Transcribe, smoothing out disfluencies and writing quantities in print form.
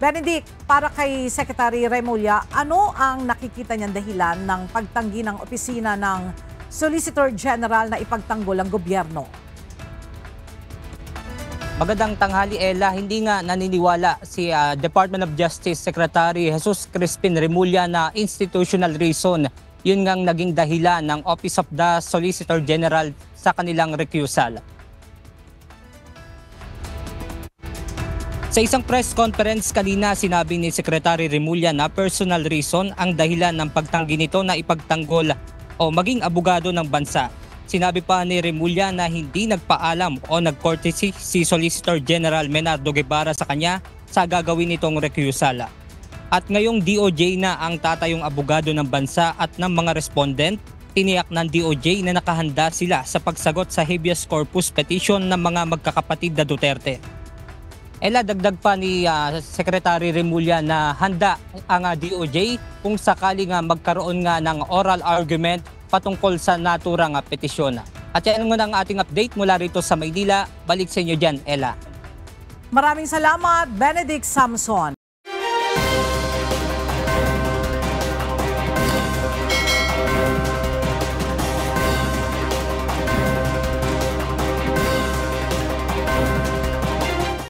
Benedict, para kay Secretary Remulla, ano ang nakikita niyang dahilan ng pagtanggi ng opisina ng Solicitor General na ipagtanggol ang gobyerno? Magandang tanghali, Ella. Hindi nga naniniwala si Department of Justice Secretary Jesus Crispin Remulla na institutional reason. Yun ngang naging dahilan ng Office of the Solicitor General sa kanilang recusal. Sa isang press conference kanina, sinabi ni Secretary Remulla na personal reason ang dahilan ng pagtanggi nito na ipagtanggol o maging abogado ng bansa. Sinabi pa ni Remulla na hindi nagpaalam o nag-courtesy si Solicitor General Menardo Guevara sa kanya sa gagawin nitong recusal. At ngayong DOJ na ang tatayong abogado ng bansa at ng mga respondent, tiniyak ng DOJ na nakahanda sila sa pagsagot sa habeas corpus petition ng mga magkakapatid na Duterte. Ella, dagdag pa ni Secretary Remulla na handa ang DOJ kung sakaling magkaroon nga ng oral argument patungkol sa naturang petisyon. At yan muna ang ating update mula rito sa Maynila. Balik sa inyo dyan, Ella. Maraming salamat, Benedict Samson.